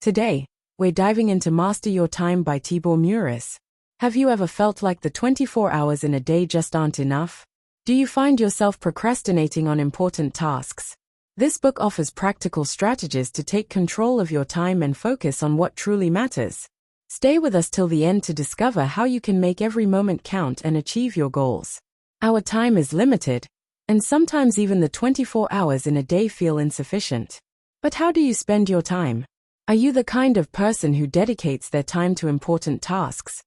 Today, we're diving into Master Your Time by Thibaut Meurisse. Have you ever felt like the 24 hours in a day just aren't enough? Do you find yourself procrastinating on important tasks? This book offers practical strategies to take control of your time and focus on what truly matters. Stay with us till the end to discover how you can make every moment count and achieve your goals. Our time is limited, and sometimes even the 24 hours in a day feel insufficient. But how do you spend your time? Are you the kind of person who dedicates their time to important tasks?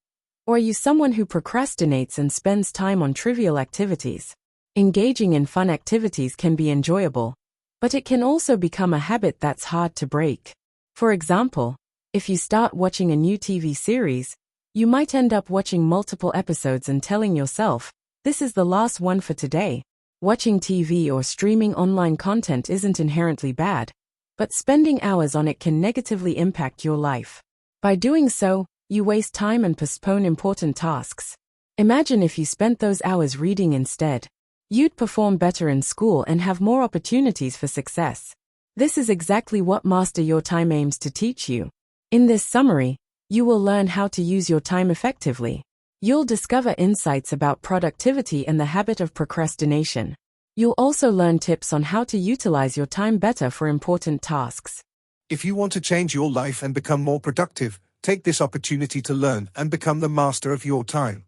Or are you someone who procrastinates and spends time on trivial activities? Engaging in fun activities can be enjoyable, but it can also become a habit that's hard to break. For example, if you start watching a new TV series, you might end up watching multiple episodes and telling yourself, "This is the last one for today." Watching TV or streaming online content isn't inherently bad, but spending hours on it can negatively impact your life. By doing so, you waste time and postpone important tasks. Imagine if you spent those hours reading instead. You'd perform better in school and have more opportunities for success. This is exactly what Master Your Time aims to teach you. In this summary, you will learn how to use your time effectively. You'll discover insights about productivity and the habit of procrastination. You'll also learn tips on how to utilize your time better for important tasks. If you want to change your life and become more productive, take this opportunity to learn and become the master of your time.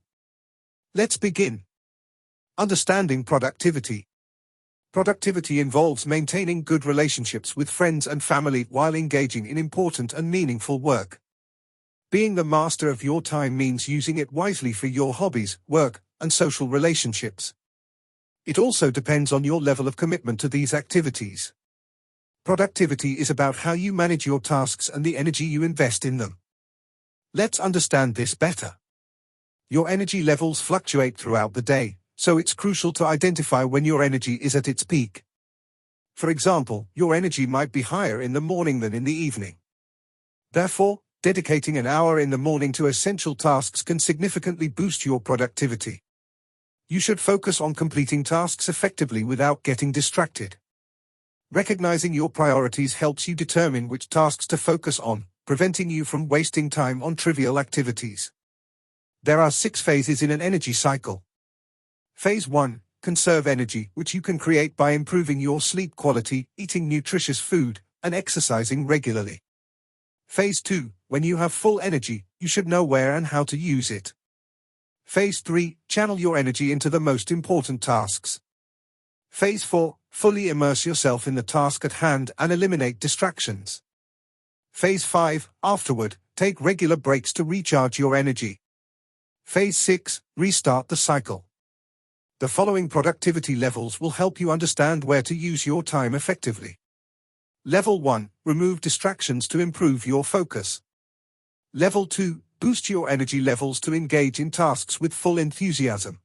Let's begin. Understanding productivity. Productivity involves maintaining good relationships with friends and family while engaging in important and meaningful work. Being the master of your time means using it wisely for your hobbies, work, and social relationships. It also depends on your level of commitment to these activities. Productivity is about how you manage your tasks and the energy you invest in them. Let's understand this better. Your energy levels fluctuate throughout the day, so it's crucial to identify when your energy is at its peak. For example, your energy might be higher in the morning than in the evening. Therefore, dedicating an hour in the morning to essential tasks can significantly boost your productivity. You should focus on completing tasks effectively without getting distracted. Recognizing your priorities helps you determine which tasks to focus on, preventing you from wasting time on trivial activities. There are 6 phases in an energy cycle. Phase 1, conserve energy, which you can create by improving your sleep quality, eating nutritious food, and exercising regularly. Phase 2, when you have full energy, you should know where and how to use it. Phase 3, channel your energy into the most important tasks. Phase 4, fully immerse yourself in the task at hand and eliminate distractions. Phase 5, afterward, take regular breaks to recharge your energy. Phase 6, restart the cycle. The following productivity levels will help you understand where to use your time effectively. Level 1, remove distractions to improve your focus. Level 2, boost your energy levels to engage in tasks with full enthusiasm.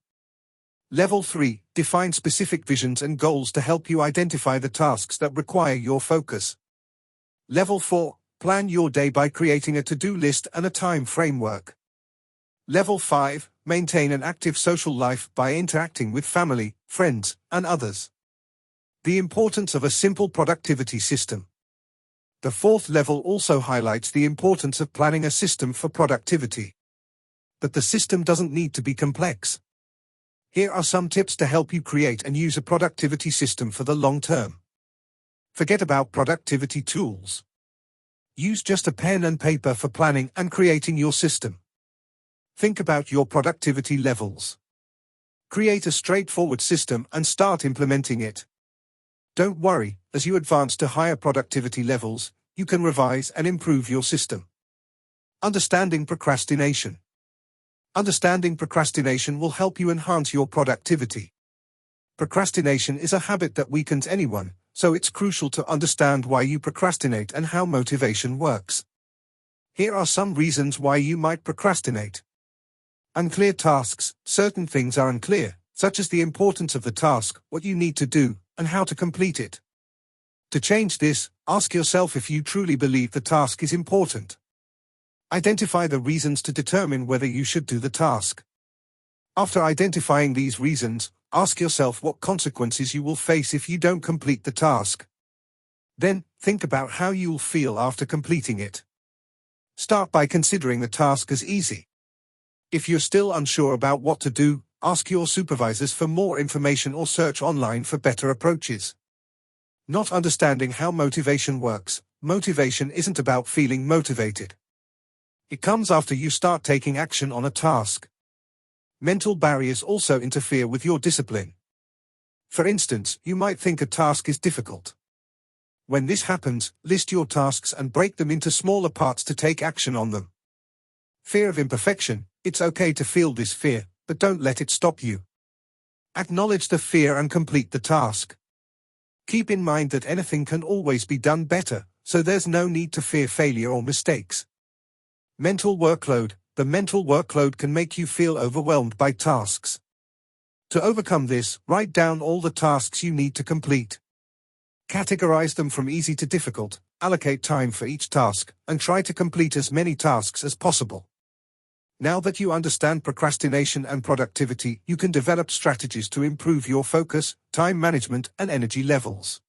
Level 3, define specific visions and goals to help you identify the tasks that require your focus. Level 4, plan your day by creating a to-do list and a time framework. Level 5, maintain an active social life by interacting with family, friends, and others. The importance of a simple productivity system. The 4th level also highlights the importance of planning a system for productivity. But the system doesn't need to be complex. Here are some tips to help you create and use a productivity system for the long term. Forget about productivity tools. Use just a pen and paper for planning and creating your system. Think about your productivity levels. Create a straightforward system and start implementing it. Don't worry, as you advance to higher productivity levels, you can revise and improve your system. Understanding procrastination. Understanding procrastination will help you enhance your productivity. Procrastination is a habit that weakens anyone, so it's crucial to understand why you procrastinate and how motivation works. Here are some reasons why you might procrastinate. Unclear tasks. Certain things are unclear, such as the importance of the task, what you need to do, and how to complete it. To change this, ask yourself if you truly believe the task is important. Identify the reasons to determine whether you should do the task. After identifying these reasons, ask yourself what consequences you will face if you don't complete the task. Then, think about how you'll feel after completing it. Start by considering the task as easy. If you're still unsure about what to do, ask your supervisors for more information or search online for better approaches. Not understanding how motivation works. Motivation isn't about feeling motivated. It comes after you start taking action on a task. Mental barriers also interfere with your discipline. For instance, you might think a task is difficult. When this happens, list your tasks and break them into smaller parts to take action on them. Fear of imperfection. It's okay to feel this fear, but don't let it stop you. Acknowledge the fear and complete the task. Keep in mind that anything can always be done better, so there's no need to fear failure or mistakes. Mental workload. The mental workload can make you feel overwhelmed by tasks. To overcome this, write down all the tasks you need to complete. Categorize them from easy to difficult, allocate time for each task, and try to complete as many tasks as possible. Now that you understand procrastination and productivity, you can develop strategies to improve your focus, time management, and energy levels.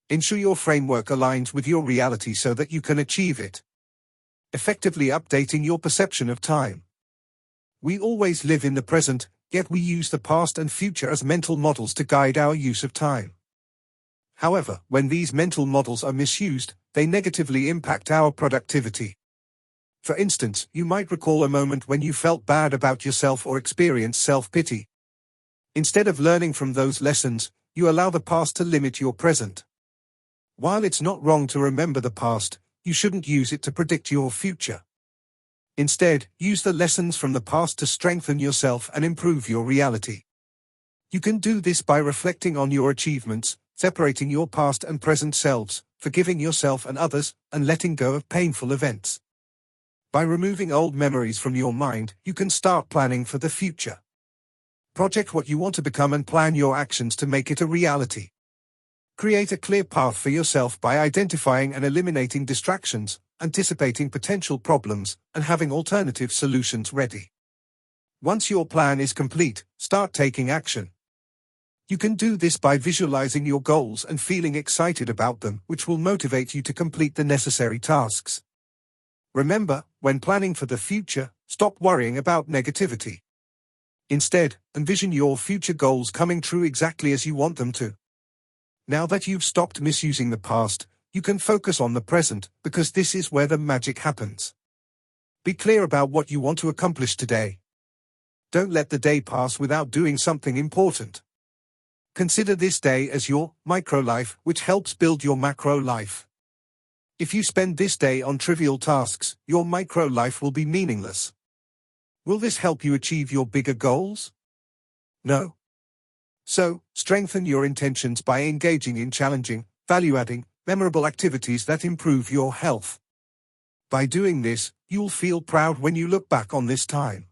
Ensure your framework aligns with your reality so that you can achieve it. Effectively updating your perception of time. We always live in the present, yet we use the past and future as mental models to guide our use of time. However, when these mental models are misused, they negatively impact our productivity. For instance, you might recall a moment when you felt bad about yourself or experienced self-pity. Instead of learning from those lessons, you allow the past to limit your present. While it's not wrong to remember the past, you shouldn't use it to predict your future. Instead, use the lessons from the past to strengthen yourself and improve your reality. You can do this by reflecting on your achievements, separating your past and present selves, forgiving yourself and others, and letting go of painful events. By removing old memories from your mind, you can start planning for the future. Project what you want to become and plan your actions to make it a reality. Create a clear path for yourself by identifying and eliminating distractions, anticipating potential problems, and having alternative solutions ready. Once your plan is complete, start taking action. You can do this by visualizing your goals and feeling excited about them, which will motivate you to complete the necessary tasks. Remember, when planning for the future, stop worrying about negativity. Instead, envision your future goals coming true exactly as you want them to. Now that you've stopped misusing the past, you can focus on the present, because this is where the magic happens. Be clear about what you want to accomplish today. Don't let the day pass without doing something important. Consider this day as your micro-life, which helps build your macro-life. If you spend this day on trivial tasks, your micro-life will be meaningless. Will this help you achieve your bigger goals? No. So, strengthen your intentions by engaging in challenging, value-adding, memorable activities that improve your health. By doing this, you'll feel proud when you look back on this time.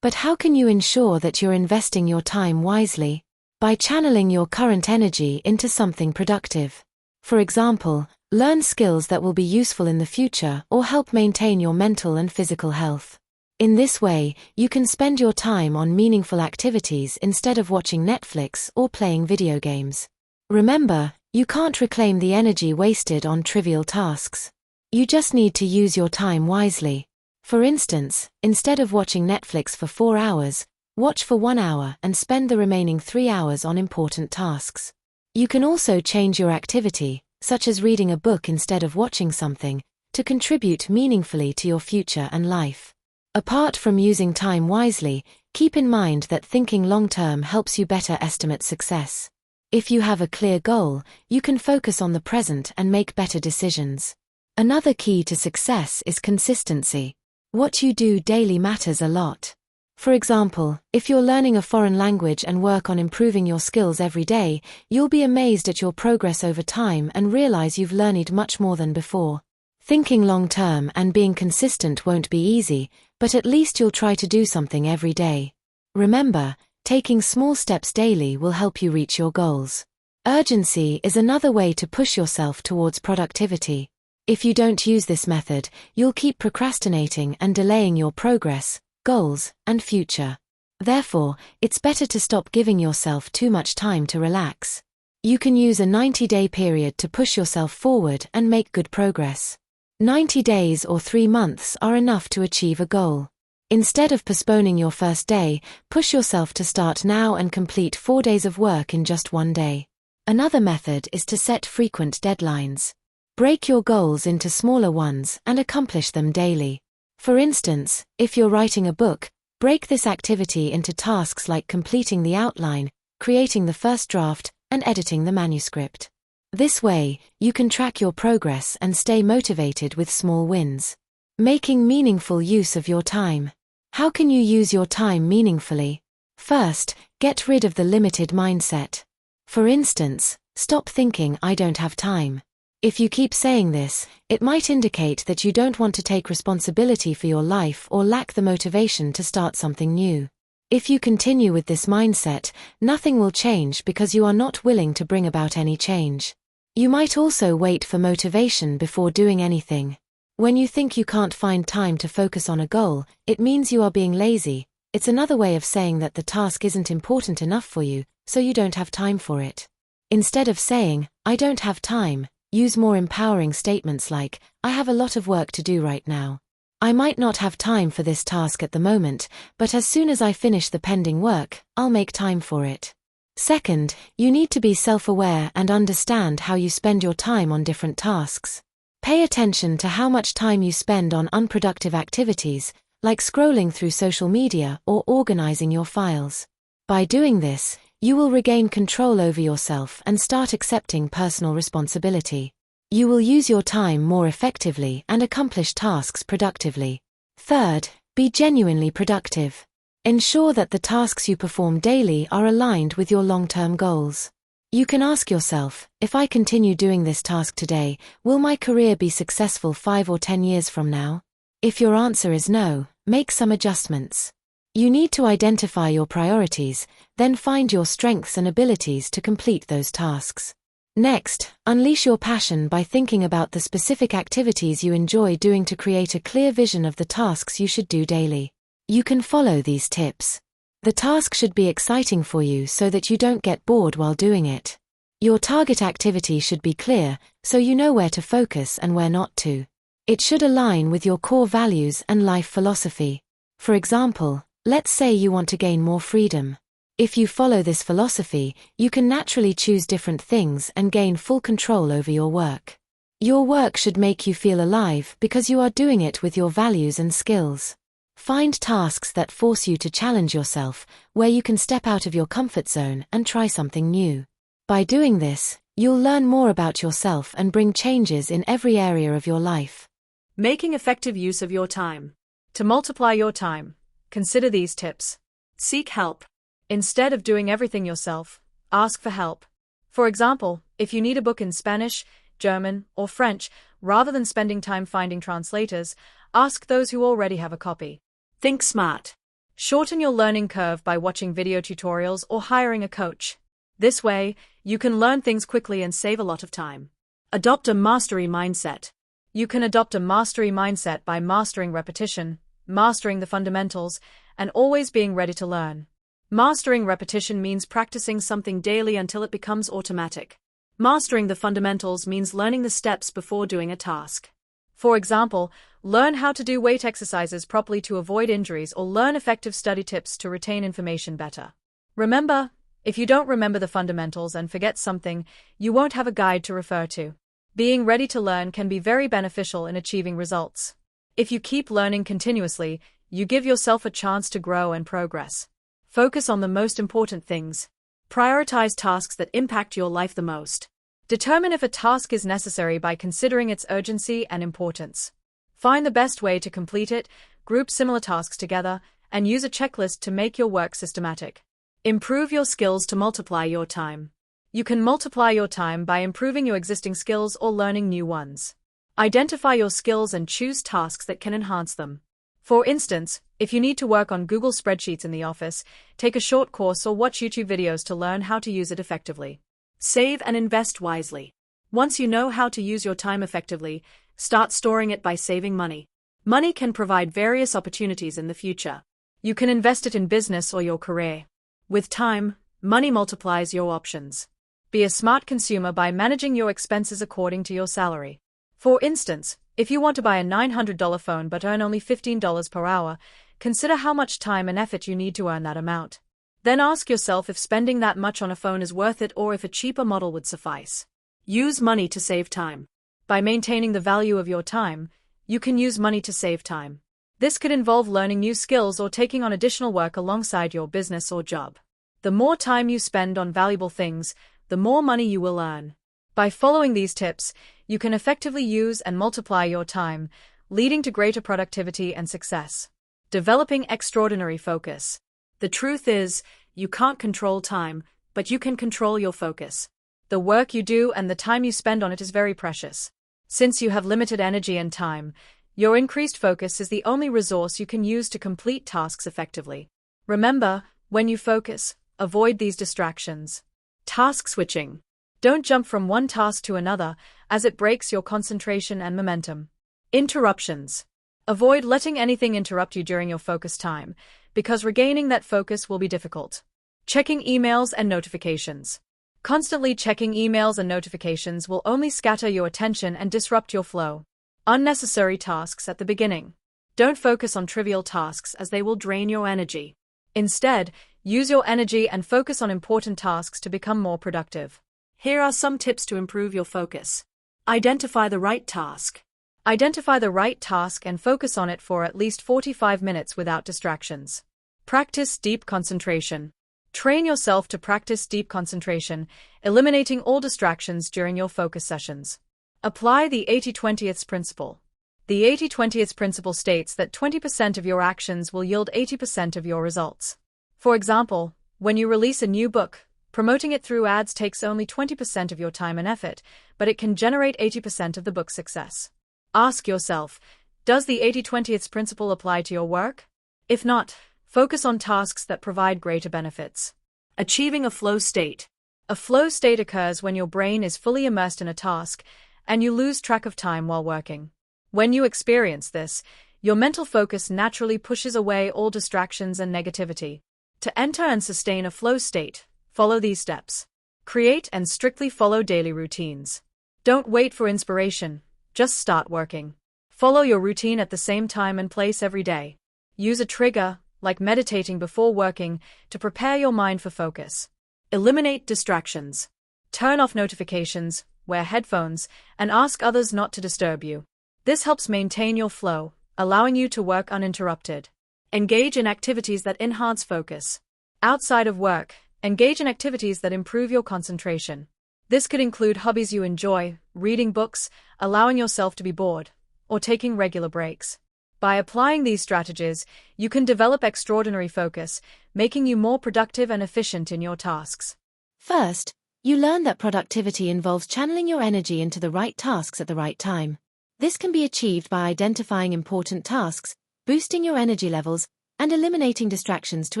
But how can you ensure that you're investing your time wisely? By channeling your current energy into something productive. For example, learn skills that will be useful in the future or help maintain your mental and physical health. In this way, you can spend your time on meaningful activities instead of watching Netflix or playing video games. Remember, you can't reclaim the energy wasted on trivial tasks. You just need to use your time wisely. For instance, instead of watching Netflix for 4 hours, watch for 1 hour and spend the remaining 3 hours on important tasks. You can also change your activity, such as reading a book instead of watching something, to contribute meaningfully to your future and life. Apart from using time wisely, keep in mind that thinking long-term helps you better estimate success. If you have a clear goal, you can focus on the present and make better decisions. Another key to success is consistency. What you do daily matters a lot. For example, if you're learning a foreign language and work on improving your skills every day, you'll be amazed at your progress over time and realize you've learned much more than before. Thinking long-term and being consistent won't be easy, but at least you'll try to do something every day. Remember, taking small steps daily will help you reach your goals. Urgency is another way to push yourself towards productivity. If you don't use this method, you'll keep procrastinating and delaying your progress, goals, and future. Therefore, it's better to stop giving yourself too much time to relax. You can use a 90-day period to push yourself forward and make good progress. 90 days or 3 months are enough to achieve a goal. Instead of postponing your first day, push yourself to start now and complete 4 days of work in just 1 day. Another method is to set frequent deadlines. Break your goals into smaller ones and accomplish them daily. For instance, if you're writing a book, break this activity into tasks like completing the outline, creating the first draft, and editing the manuscript. This way, you can track your progress and stay motivated with small wins. Making meaningful use of your time. How can you use your time meaningfully? First, get rid of the limited mindset. For instance, stop thinking "I don't have time." If you keep saying this, it might indicate that you don't want to take responsibility for your life or lack the motivation to start something new. If you continue with this mindset, nothing will change because you are not willing to bring about any change. You might also wait for motivation before doing anything. When you think you can't find time to focus on a goal, it means you are being lazy. It's another way of saying that the task isn't important enough for you, so you don't have time for it. Instead of saying, "I don't have time," use more empowering statements like, "I have a lot of work to do right now. I might not have time for this task at the moment, but as soon as I finish the pending work, I'll make time for it." Second, you need to be self-aware and understand how you spend your time on different tasks. Pay attention to how much time you spend on unproductive activities, like scrolling through social media or organizing your files. By doing this, you will regain control over yourself and start accepting personal responsibility. You will use your time more effectively and accomplish tasks productively. Third, be genuinely productive. Ensure that the tasks you perform daily are aligned with your long-term goals. You can ask yourself, if I continue doing this task today, will my career be successful 5 or 10 years from now? If your answer is no, make some adjustments. You need to identify your priorities, then find your strengths and abilities to complete those tasks. Next, unleash your passion by thinking about the specific activities you enjoy doing to create a clear vision of the tasks you should do daily. You can follow these tips. The task should be exciting for you so that you don't get bored while doing it. Your target activity should be clear, so you know where to focus and where not to. It should align with your core values and life philosophy. For example, let's say you want to gain more freedom. If you follow this philosophy, you can naturally choose different things and gain full control over your work. Your work should make you feel alive because you are doing it with your values and skills. Find tasks that force you to challenge yourself, where you can step out of your comfort zone and try something new. By doing this, you'll learn more about yourself and bring changes in every area of your life. Making effective use of your time. To multiply your time, consider these tips. Seek help. Instead of doing everything yourself, ask for help. For example, if you need a book in Spanish, German, or French, rather than spending time finding translators, ask those who already have a copy. Think smart. Shorten your learning curve by watching video tutorials or hiring a coach. This way, you can learn things quickly and save a lot of time. Adopt a mastery mindset. You can adopt a mastery mindset by mastering repetition, mastering the fundamentals, and always being ready to learn. Mastering repetition means practicing something daily until it becomes automatic. Mastering the fundamentals means learning the steps before doing a task. For example, learn how to do weight exercises properly to avoid injuries or learn effective study tips to retain information better. Remember, if you don't remember the fundamentals and forget something, you won't have a guide to refer to. Being ready to learn can be very beneficial in achieving results. If you keep learning continuously, you give yourself a chance to grow and progress. Focus on the most important things. Prioritize tasks that impact your life the most. Determine if a task is necessary by considering its urgency and importance. Find the best way to complete it, group similar tasks together, and use a checklist to make your work systematic. Improve your skills to multiply your time. You can multiply your time by improving your existing skills or learning new ones. Identify your skills and choose tasks that can enhance them. For instance, if you need to work on Google Spreadsheets in the office, take a short course or watch YouTube videos to learn how to use it effectively. Save and invest wisely. Once you know how to use your time effectively, start storing it by saving money. Money can provide various opportunities in the future. You can invest it in business or your career. With time, money multiplies your options. Be a smart consumer by managing your expenses according to your salary. For instance, if you want to buy a $900 phone but earn only $15 per hour, consider how much time and effort you need to earn that amount. Then ask yourself if spending that much on a phone is worth it or if a cheaper model would suffice. Use money to save time. By maintaining the value of your time, you can use money to save time. This could involve learning new skills or taking on additional work alongside your business or job. The more time you spend on valuable things, the more money you will earn. By following these tips, you can effectively use and multiply your time, leading to greater productivity and success. Developing extraordinary focus. The truth is, you can't control time, but you can control your focus. The work you do and the time you spend on it is very precious. Since you have limited energy and time, your increased focus is the only resource you can use to complete tasks effectively. Remember, when you focus, avoid these distractions. Task switching. Don't jump from one task to another, as it breaks your concentration and momentum. Interruptions. Avoid letting anything interrupt you during your focus time, because regaining that focus will be difficult. Checking emails and notifications. Constantly checking emails and notifications will only scatter your attention and disrupt your flow. Unnecessary tasks at the beginning. Don't focus on trivial tasks as they will drain your energy. Instead, use your energy and focus on important tasks to become more productive. Here are some tips to improve your focus. Identify the right task. Identify the right task and focus on it for at least 45 minutes without distractions. Practice deep concentration. Train yourself to practice deep concentration, eliminating all distractions during your focus sessions. Apply the 80-20th principle. The 80-20th principle states that 20% of your actions will yield 80% of your results. For example, when you release a new book, promoting it through ads takes only 20% of your time and effort, but it can generate 80% of the book's success. Ask yourself, does the 80-20th principle apply to your work? If not, focus on tasks that provide greater benefits. Achieving a flow state. A flow state occurs when your brain is fully immersed in a task, and you lose track of time while working. When you experience this, your mental focus naturally pushes away all distractions and negativity. To enter and sustain a flow state, follow these steps. Create and strictly follow daily routines. Don't wait for inspiration, just start working. Follow your routine at the same time and place every day. Use a trigger, like meditating before working, to prepare your mind for focus. Eliminate distractions. Turn off notifications, wear headphones, and ask others not to disturb you. This helps maintain your flow, allowing you to work uninterrupted. Engage in activities that enhance focus. Outside of work, engage in activities that improve your concentration. This could include hobbies you enjoy, reading books, allowing yourself to be bored, or taking regular breaks. By applying these strategies, you can develop extraordinary focus, making you more productive and efficient in your tasks. First, you learn that productivity involves channeling your energy into the right tasks at the right time. This can be achieved by identifying important tasks, boosting your energy levels, and eliminating distractions to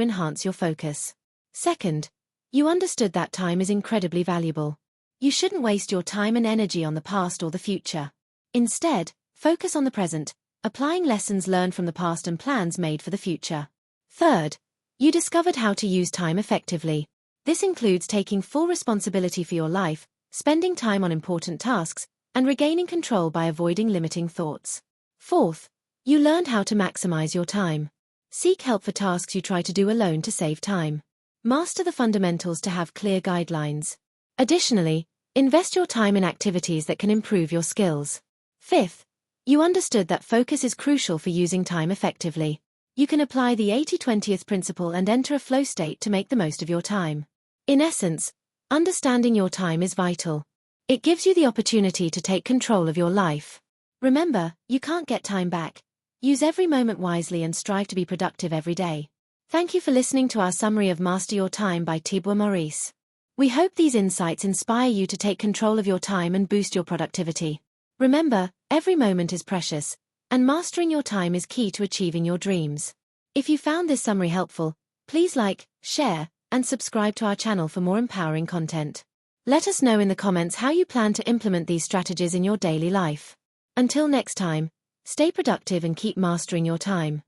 enhance your focus. Second, you understood that time is incredibly valuable. You shouldn't waste your time and energy on the past or the future. Instead, focus on the present, applying lessons learned from the past and plans made for the future. Third, you discovered how to use time effectively. This includes taking full responsibility for your life, spending time on important tasks, and regaining control by avoiding limiting thoughts. Fourth, you learned how to maximize your time. Seek help for tasks you try to do alone to save time. Master the fundamentals to have clear guidelines. Additionally, invest your time in activities that can improve your skills. Fifth, you understood that focus is crucial for using time effectively. You can apply the 80-20th principle and enter a flow state to make the most of your time. In essence, understanding your time is vital. It gives you the opportunity to take control of your life. Remember, you can't get time back. Use every moment wisely and strive to be productive every day. Thank you for listening to our summary of Master Your Time by Thibaut Meurisse. We hope these insights inspire you to take control of your time and boost your productivity. Remember, every moment is precious, and mastering your time is key to achieving your dreams. If you found this summary helpful, please like, share, and subscribe to our channel for more empowering content. Let us know in the comments how you plan to implement these strategies in your daily life. Until next time, stay productive and keep mastering your time.